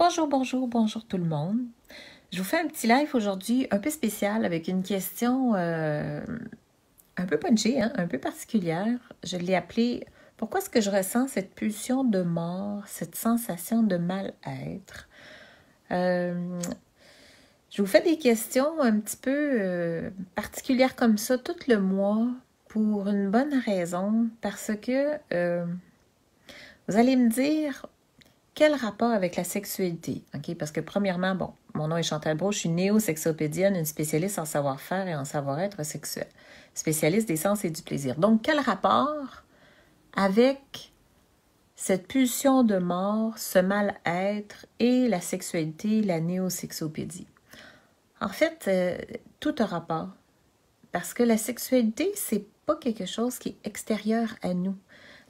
Bonjour, bonjour, bonjour tout le monde. Je vous fais un petit live aujourd'hui un peu spécial avec une question un peu punchée, hein, un peu particulière. Je l'ai appelée Pourquoi est-ce que je ressens cette pulsion de mort, cette sensation de mal-être? Je vous fais des questions un petit peu particulières comme ça tout le mois pour une bonne raison, parce que vous allez me dire quel rapport avec la sexualité? OK? Parce que premièrement, bon, mon nom est Chantal Brault, je suis néo-sexopédienne, une spécialiste en savoir-faire et en savoir-être sexuel, spécialiste des sens et du plaisir. Donc, quel rapport avec cette pulsion de mort, ce mal-être et la sexualité, la néo-sexopédie? En fait, tout a rapport. Parce que la sexualité, c'est pas quelque chose qui est extérieur à nous.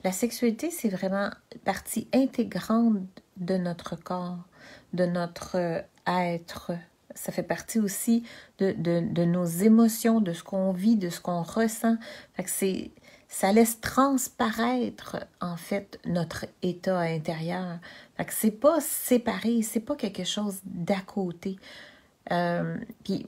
La sexualité, c'est vraiment partie intégrante de notre corps, de notre être. Ça fait partie aussi de nos émotions, de ce qu'on vit, de ce qu'on ressent. Fait que ça laisse transparaître, en fait, notre état intérieur. Fait que c'est pas séparé, c'est pas quelque chose d'à côté. Puis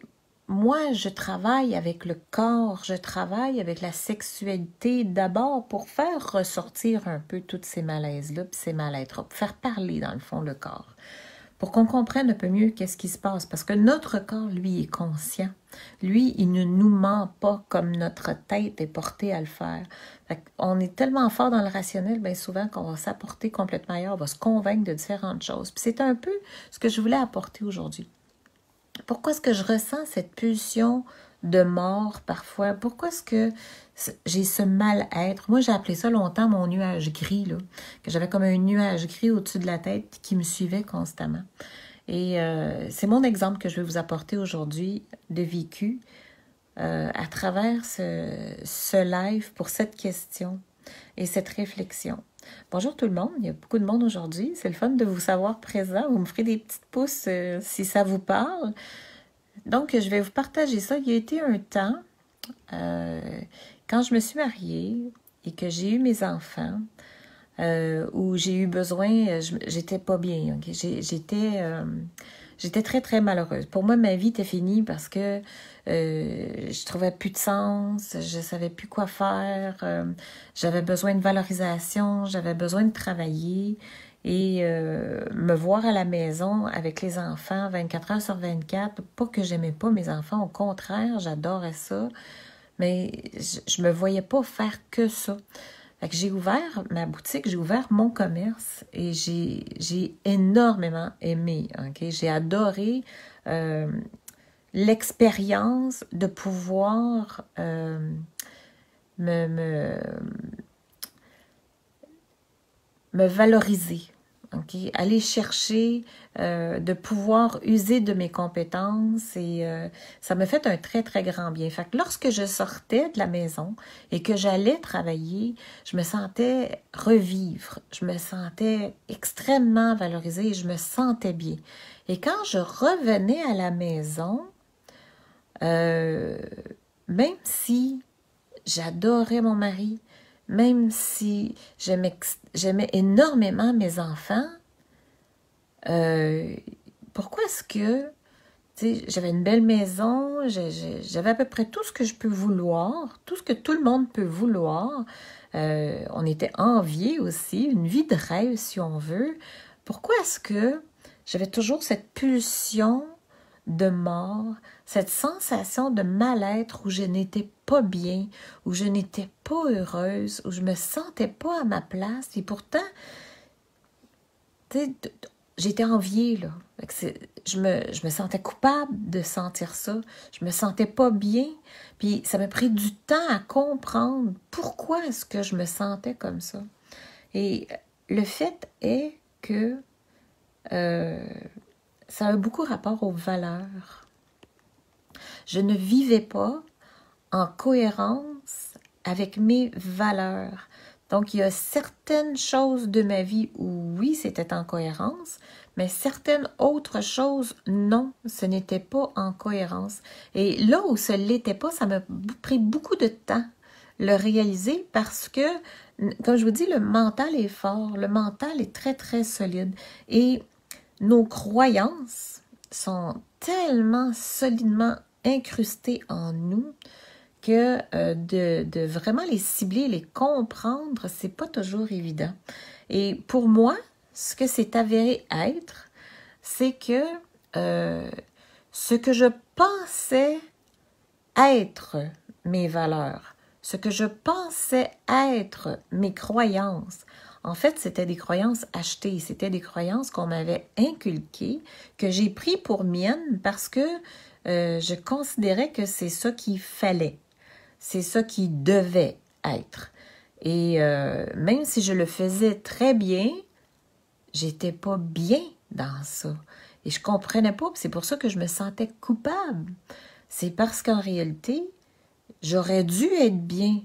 moi, je travaille avec le corps, je travaille avec la sexualité d'abord pour faire ressortir un peu tous ces malaises-là, puis ces mal-être, pour faire parler dans le fond le corps, pour qu'on comprenne un peu mieux qu'est-ce qui se passe, parce que notre corps, lui, est conscient. Lui, il ne nous ment pas comme notre tête est portée à le faire. On est tellement fort dans le rationnel, bien souvent, qu'on va s'apporter complètement ailleurs, on va se convaincre de différentes choses. Puis c'est un peu ce que je voulais apporter aujourd'hui. Pourquoi est-ce que je ressens cette pulsion de mort parfois? Pourquoi est-ce que j'ai ce mal-être? Moi, j'ai appelé ça longtemps mon nuage gris, là, que j'avais comme un nuage gris au-dessus de la tête qui me suivait constamment. Et c'est mon exemple que je vais vous apporter aujourd'hui de vécu à travers ce live pour cette question et cette réflexion. Bonjour tout le monde, il y a beaucoup de monde aujourd'hui. C'est le fun de vous savoir présent. Vous me ferez des petites pouces si ça vous parle. Donc, je vais vous partager ça. Il y a été un temps, quand je me suis mariée et que j'ai eu mes enfants, où j'ai eu besoin, j'étais pas bien. Okay? J'étais très, très malheureuse. Pour moi, ma vie était finie parce que je trouvais plus de sens, je savais plus quoi faire, j'avais besoin de valorisation, j'avais besoin de travailler et me voir à la maison avec les enfants 24 heures sur 24. Pas que j'aimais pas mes enfants, au contraire, j'adorais ça, mais je me voyais pas faire que ça. Fait que j'ai ouvert ma boutique, j'ai ouvert mon commerce et j'ai énormément aimé. Okay? J'ai adoré l'expérience de pouvoir me valoriser. Okay? Aller chercher, de pouvoir user de mes compétences et ça me fait un très, très grand bien. Fait que lorsque je sortais de la maison et que j'allais travailler, je me sentais revivre, je me sentais extrêmement valorisée et je me sentais bien. Et quand je revenais à la maison, même si j'adorais mon mari, même si j'aimais énormément mes enfants, pourquoi est-ce que, tu sais, j'avais une belle maison, j'avais à peu près tout ce que je peux vouloir, tout ce que tout le monde peut vouloir, on était enviés aussi, une vie de rêve si on veut. Pourquoi est-ce que j'avais toujours cette pulsion de mort, cette sensation de mal-être où je n'étais pas bien, où je n'étais pas heureuse, où je me sentais pas à ma place et pourtant, tu sais, j'étais enviée, là. Je me sentais coupable de sentir ça. Je me sentais pas bien. Puis ça m'a pris du temps à comprendre pourquoi est-ce que je me sentais comme ça. Et le fait est que ça a beaucoup rapport aux valeurs. Je ne vivais pas en cohérence avec mes valeurs. Donc, il y a certaines choses de ma vie où oui, c'était en cohérence, mais certaines autres choses, non, ce n'était pas en cohérence. Et là où ce l'était pas, ça m'a pris beaucoup de temps le réaliser parce que, comme je vous dis, le mental est fort, le mental est très, très solide. Et nos croyances sont tellement solidement incrustées en nous que de vraiment les cibler, les comprendre, c'est pas toujours évident. Et pour moi, ce que c'est avéré être, c'est que ce que je pensais être mes valeurs, ce que je pensais être mes croyances, en fait, c'était des croyances achetées, c'était des croyances qu'on m'avait inculquées, que j'ai pris pour miennes parce que je considérais que c'est ça qu'il fallait, c'est ça qui devait être. Et même si je le faisais très bien, j'étais pas bien dans ça. Et je comprenais pas, c'est pour ça que je me sentais coupable. C'est parce qu'en réalité, j'aurais dû être bien.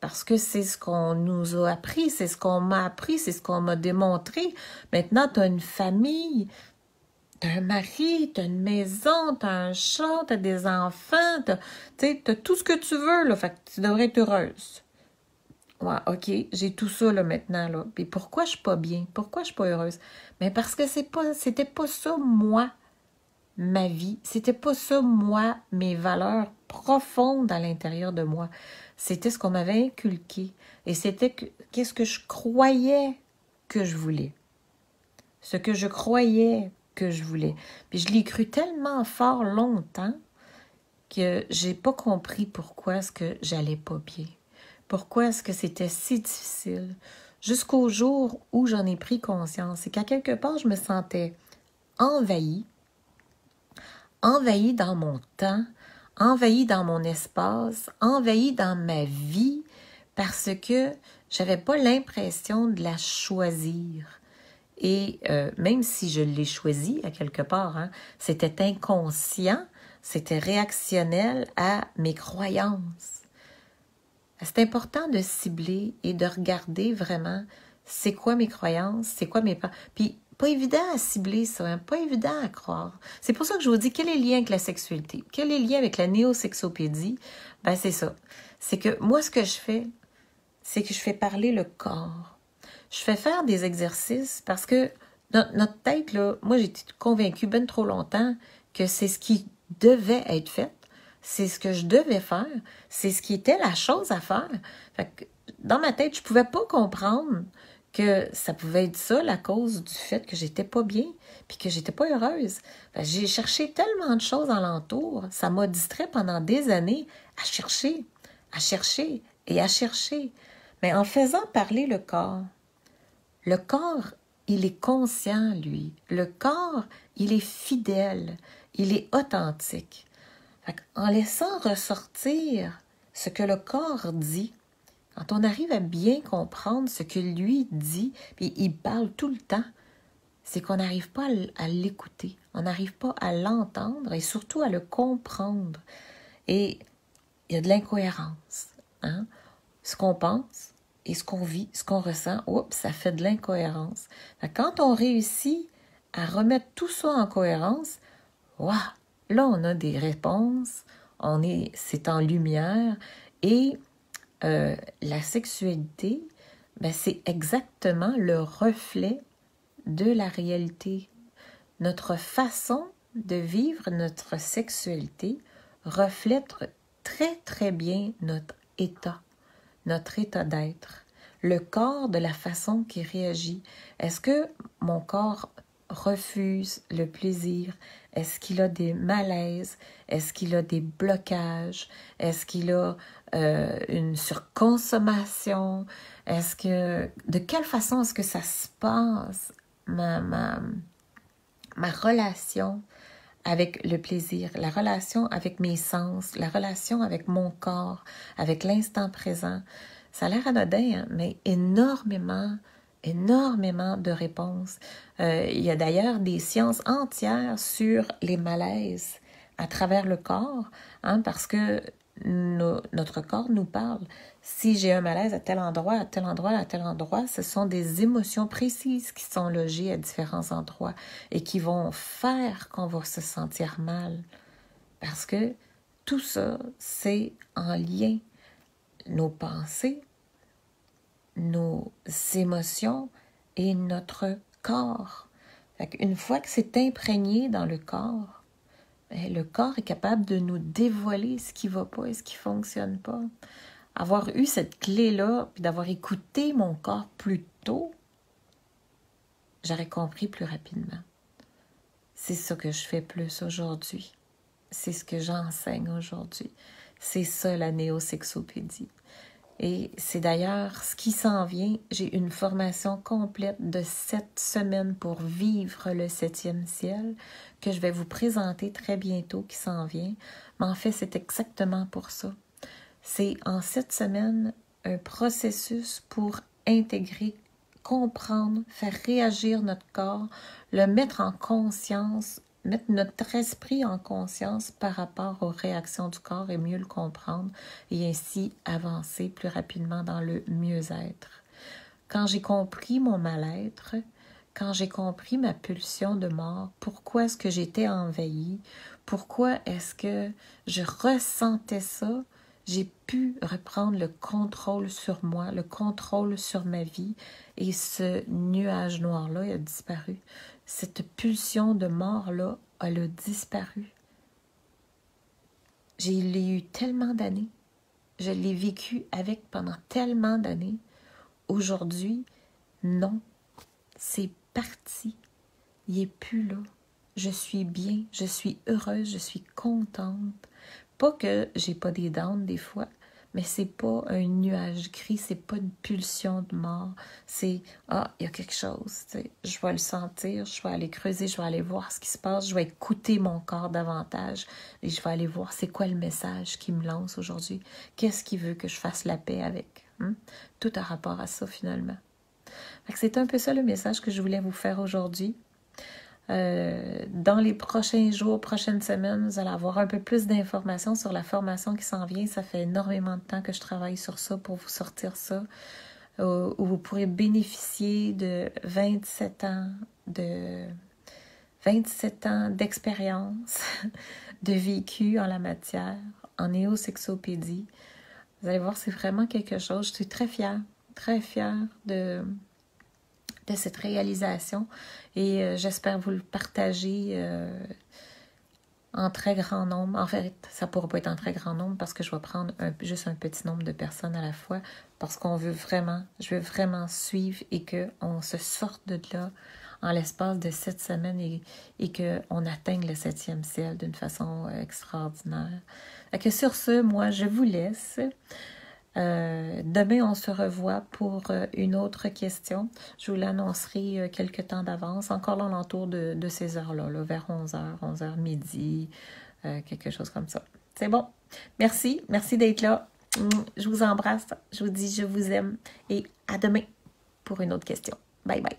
Parce que c'est ce qu'on nous a appris, c'est ce qu'on m'a appris, c'est ce qu'on m'a démontré. Maintenant, tu as une famille, tu as un mari, tu as une maison, tu as un chat, tu as des enfants, tu as tout ce que tu veux, là, fait que tu devrais être heureuse. Ouais, OK, j'ai tout ça là maintenant là. Puis pourquoi je suis pas bien? Pourquoi je suis pas heureuse? Mais parce que c'était pas ça moi, ma vie. C'était pas ça moi, mes valeurs profondes à l'intérieur de moi. C'était ce qu'on m'avait inculqué et c'était qu'est-ce que je croyais que je voulais. Ce que je croyais que je voulais. Puis je l'ai cru tellement fort longtemps que j'ai pas compris pourquoi est-ce que j'allais pas bien. Pourquoi est-ce que c'était si difficile? Jusqu'au jour où j'en ai pris conscience. Et qu'à quelque part, je me sentais envahie, envahie dans mon temps, envahie dans mon espace, envahie dans ma vie, parce que j'avais pas l'impression de la choisir. Et même si je l'ai choisi à quelque part, hein, c'était inconscient, c'était réactionnel à mes croyances. C'est important de cibler et de regarder vraiment c'est quoi mes croyances, c'est quoi mes... Puis, pas évident à cibler ça, hein, pas évident à croire. C'est pour ça que je vous dis, quel est le lien avec la sexualité? Quel est le lien avec la néosexopédie? Ben, c'est ça. C'est que moi, ce que je fais, c'est que je fais parler le corps. Je fais faire des exercices parce que notre tête, là, moi, j'étais convaincue bien trop longtemps que c'est ce qui devait être fait. C'est ce que je devais faire. C'est ce qui était la chose à faire. Fait que dans ma tête, je pouvais pas comprendre que ça pouvait être ça, la cause du fait que j'étais pas bien puis que j'étais pas heureuse. J'ai cherché tellement de choses alentour. Ça m'a distrait pendant des années à chercher et à chercher. Mais en faisant parler le corps, il est conscient, lui. Le corps, il est fidèle. Il est authentique. En laissant ressortir ce que le corps dit, quand on arrive à bien comprendre ce que lui dit, puis il parle tout le temps, c'est qu'on n'arrive pas à l'écouter, on n'arrive pas à l'entendre et surtout à le comprendre. Et il y a de l'incohérence. Hein? Ce qu'on pense et ce qu'on vit, ce qu'on ressent, oups, ça fait de l'incohérence. Quand on réussit à remettre tout ça en cohérence, waouh, là, on a des réponses, c'est en lumière et la sexualité, ben, c'est exactement le reflet de la réalité. Notre façon de vivre notre sexualité reflète très, très bien notre état d'être. Le corps de la façon qu'il réagit. Est-ce que mon corps refuse le plaisir? Est-ce qu'il a des malaises? Est-ce qu'il a des blocages? Est-ce qu'il a une surconsommation? De quelle façon est-ce que ça se passe, ma relation avec le plaisir, la relation avec mes sens, la relation avec mon corps, avec l'instant présent? Ça a l'air anodin, hein, mais énormément de réponses. Il y a d'ailleurs des sciences entières sur les malaises à travers le corps, hein, parce que notre corps nous parle. Si j'ai un malaise à tel endroit, à tel endroit, à tel endroit, ce sont des émotions précises qui sont logées à différents endroits et qui vont faire qu'on va se sentir mal. Parce que tout ça, c'est en lien. Nos pensées, nos émotions et notre corps. Une fois que c'est imprégné dans le corps est capable de nous dévoiler ce qui ne va pas et ce qui ne fonctionne pas. Avoir eu cette clé-là, puis d'avoir écouté mon corps plus tôt, j'aurais compris plus rapidement. C'est ça que je fais plus aujourd'hui. C'est ce que j'enseigne aujourd'hui. C'est ça la néosexopédie. Et c'est d'ailleurs ce qui s'en vient. J'ai une formation complète de 7 semaines pour vivre le 7e ciel que je vais vous présenter très bientôt qui s'en vient. Mais en fait, c'est exactement pour ça. C'est en 7 semaines un processus pour intégrer, comprendre, faire réagir notre corps, le mettre en conscience, mettre notre esprit en conscience par rapport aux réactions du corps et mieux le comprendre et ainsi avancer plus rapidement dans le mieux-être. Quand j'ai compris mon mal-être, quand j'ai compris ma pulsion de mort, pourquoi est-ce que j'étais envahie, pourquoi est-ce que je ressentais ça, j'ai pu reprendre le contrôle sur moi, le contrôle sur ma vie et ce nuage noir-là a disparu. Cette pulsion de mort-là, elle a disparu. Je l'ai eu tellement d'années. Je l'ai vécu avec pendant tellement d'années. Aujourd'hui, non, c'est parti. Il n'est plus là. Je suis bien, je suis heureuse, je suis contente. Pas que j'ai pas des downs des fois, mais c'est pas un nuage gris, c'est pas une pulsion de mort. C'est ah, il y a quelque chose, tu sais, je vais le sentir, je vais aller creuser, je vais aller voir ce qui se passe, je vais écouter mon corps davantage et je vais aller voir c'est quoi le message qui me lance aujourd'hui. Qu'est-ce qui veut que je fasse la paix avec? Tout a rapport à ça finalement. C'est un peu ça le message que je voulais vous faire aujourd'hui. Dans les prochains jours, prochaines semaines, vous allez avoir un peu plus d'informations sur la formation qui s'en vient. Ça fait énormément de temps que je travaille sur ça pour vous sortir ça, où vous pourrez bénéficier de 27 ans d'expérience, de vécu en la matière, en néosexopédie. Vous allez voir, c'est vraiment quelque chose. Je suis très fière de cette réalisation et j'espère vous le partager en très grand nombre. En fait, ça ne pourra pas être en très grand nombre parce que je vais prendre juste un petit nombre de personnes à la fois parce je veux vraiment suivre et qu'on se sorte de là en l'espace de 7 semaines et qu'on atteigne le 7e ciel d'une façon extraordinaire. Que sur ce, moi, je vous laisse. Demain, on se revoit pour une autre question. Je vous l'annoncerai quelque temps d'avance, encore là, l'entour de ces heures-là, vers 11h midi, quelque chose comme ça. C'est bon. Merci d'être là. Je vous embrasse, je vous dis je vous aime et à demain pour une autre question. Bye bye.